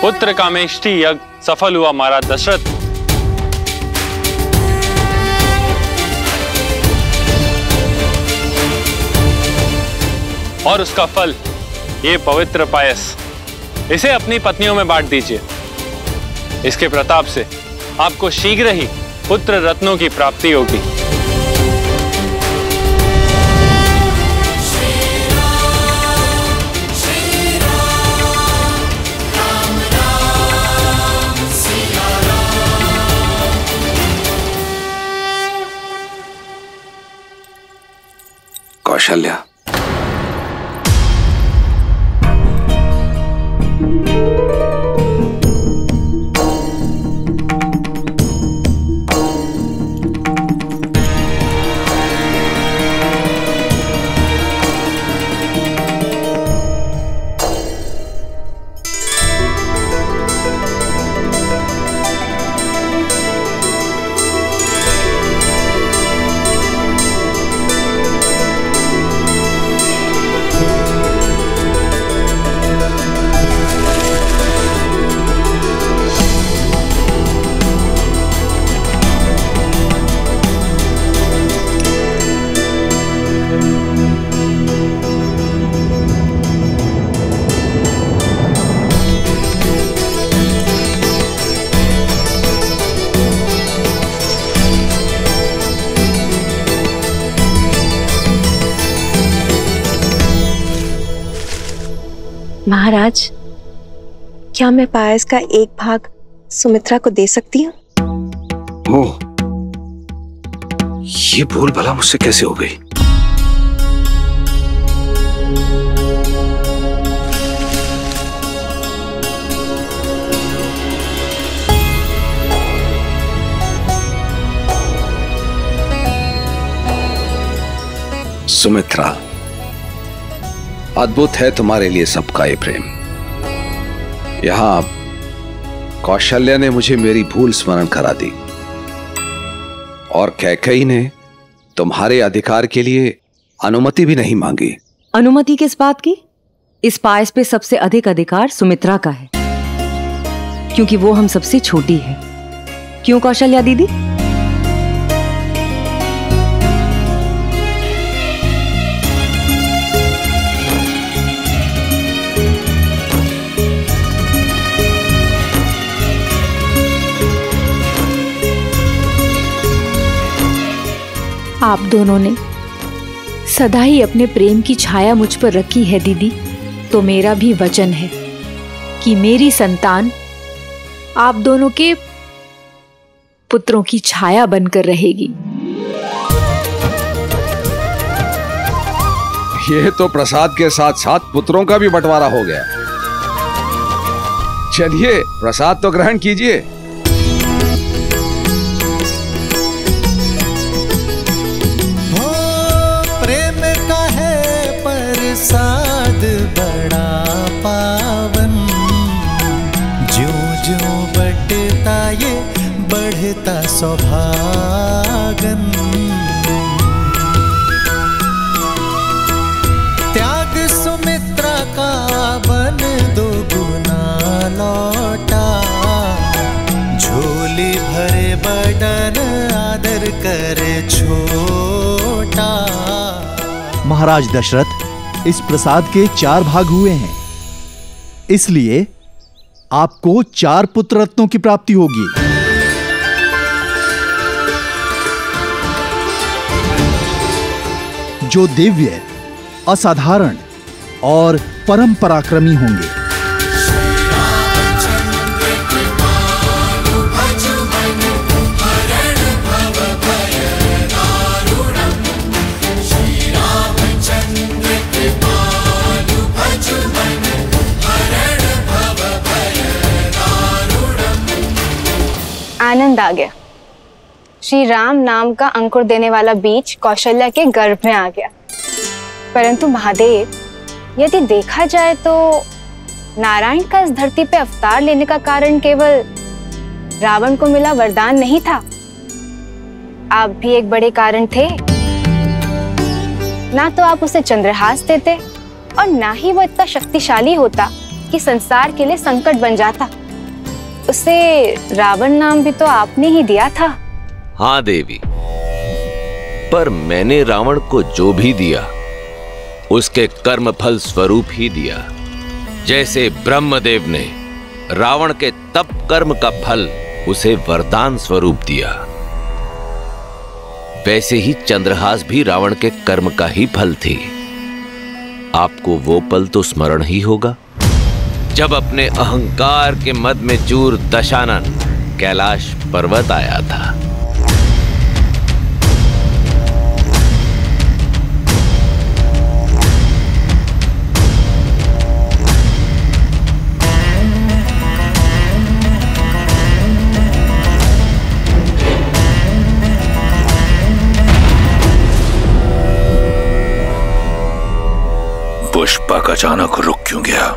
पुत्र कामेष्टि यज्ञ सफल हुआ महाराज दशरथ। और उसका फल ये पवित्र पायस, इसे अपनी पत्नियों में बांट दीजिए। इसके प्रताप से आपको शीघ्र ही पुत्र रत्नों की प्राप्ति होगी। कौशल्या, महाराज, क्या मैं पायस का एक भाग सुमित्रा को दे सकती हूँ? ओह, ये भूल भला मुझसे कैसे हो गई? सुमित्रा, अद्भुत है तुम्हारे लिए सबका ये प्रेम। यहां कौशल्या ने मुझे मेरी भूल स्मरण करा दी और कैकेयी ने तुम्हारे अधिकार के लिए अनुमति भी नहीं मांगी। अनुमति किस बात की? इस पायस पे सबसे अधिक अधिकार सुमित्रा का है, क्योंकि वो हम सबसे छोटी है। क्यों कौशल्या दीदी? आप दोनों ने सदा ही अपने प्रेम की छाया मुझ पर रखी है दीदी, तो मेरा भी वचन है कि मेरी संतान आप दोनों के पुत्रों की छाया बनकर रहेगी। ये तो प्रसाद के साथ साथ पुत्रों का भी बंटवारा हो गया। चलिए प्रसाद तो ग्रहण कीजिए। प्रसाद बड़ा पावन, ज्यों ज्यों बटता ये बढ़ता सौभागन। त्याग सुमित्रा का बन दो गुना लौटा, झोली भरे बदन आदर करे छोटा। महाराज दशरथ, इस प्रसाद के 4 भाग हुए हैं, इसलिए आपको 4 पुत्र रत्नों की प्राप्ति होगी। जो दिव्य, असाधारण और परम पराक्रमी होंगे। आनंद आ गया। श्री राम नाम का अंकुर देने वाला बीज कौशल्या के गर्भ में आ गया। परंतु महादेव, यदि देखा जाए तो नारायण का इस धरती पे अवतार लेने का कारण केवल रावण को मिला वरदान नहीं था, आप भी एक बड़े कारण थे। ना तो आप उसे चंद्रहास देते और ना ही वो इतना शक्तिशाली होता कि संसार के लिए संकट बन जाता। उसे रावण नाम भी तो आपने ही दिया था। हाँ देवी, पर मैंने रावण को जो भी दिया उसके कर्म फल स्वरूप ही दिया। जैसे ब्रह्मदेव ने रावण के तप कर्म का फल उसे वरदान स्वरूप दिया, वैसे ही चंद्रहास भी रावण के कर्म का ही फल थी। आपको वो पल तो स्मरण ही होगा जब अपने अहंकार के मद में चूर दशानन कैलाश पर्वत आया था। पुष्पक अचानक रुक क्यों गया?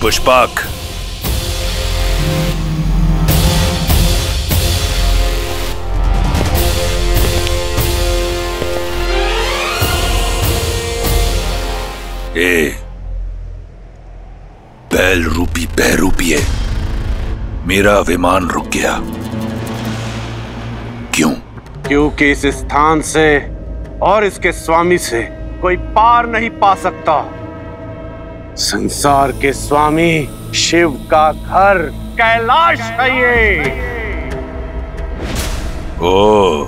पुष्पक, बैल रूपी बहरूपिए, मेरा विमान रुक गया। क्यों? क्योंकि इस स्थान से और इसके स्वामी से कोई पार नहीं पा सकता। संसार के स्वामी शिव का घर कैलाश है ये। ओ,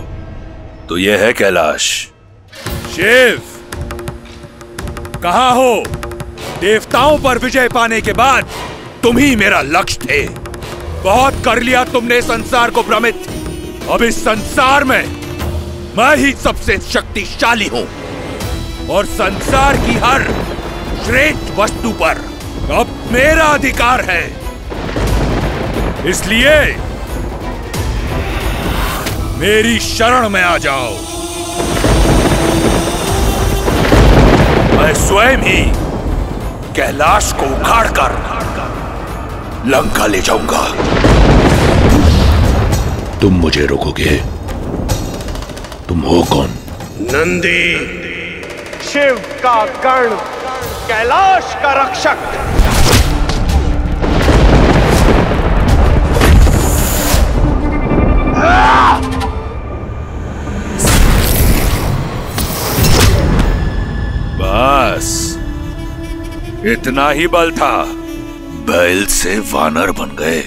तो ये है कैलाश। शिव, कहाँ हो? देवताओं पर विजय पाने के बाद तुम ही मेरा लक्ष्य थे। बहुत कर लिया तुमने संसार को भ्रमित। अब इस संसार में मैं ही सबसे शक्तिशाली हूं और संसार की हर श्रेष्ठ वस्तु पर अब मेरा अधिकार है। इसलिए मेरी शरण में आ जाओ। मैं स्वयं ही कैलाश को उखाड़कर लंका ले जाऊंगा। तुम मुझे रोकोगे? तुम हो कौन? नंदी, शिव का गण, कैलाश का रक्षक। बस इतना ही बल था? बैल से वानर बन गए।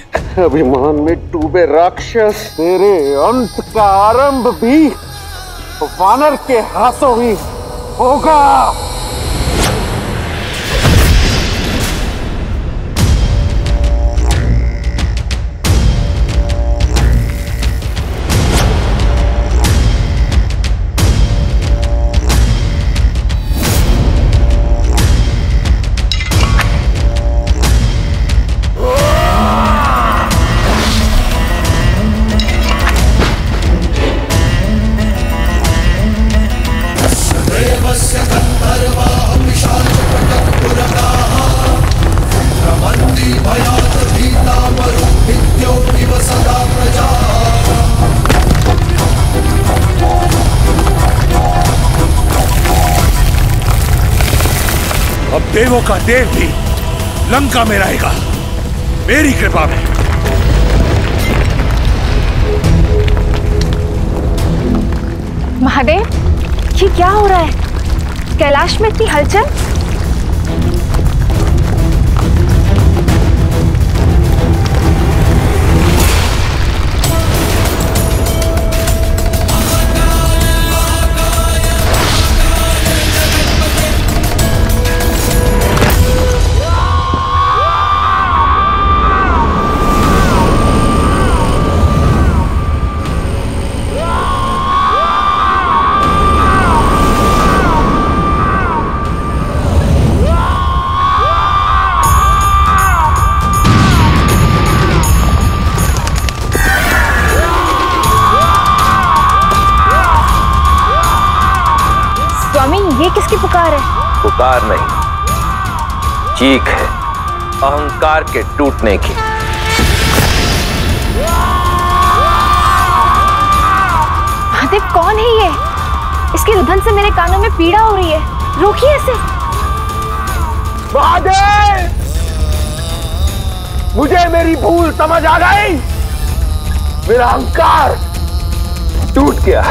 अभिमान में डूबे राक्षस, तेरे अंत का आरंभ भी वानर के हाथों ही होगा। देवों का देव भी लंका में रहेगा, मेरी कृपा में। महादेव, ये क्या हो रहा है? कैलाश में इतनी हलचल। ये किसकी पुकार है? पुकार नहीं, चीख है अहंकार के टूटने की। महादेव, कौन है ये? इसकी रुधन से मेरे कानों में पीड़ा हो रही है, रोकिए इसे। महादेव, मुझे मेरी भूल समझ आ गई। मेरा अहंकार टूट गया।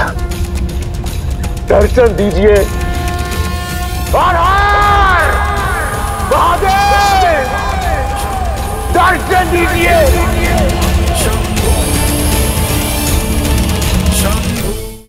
दर्शन दीजिए। महादेव, दर्शन दीजिए।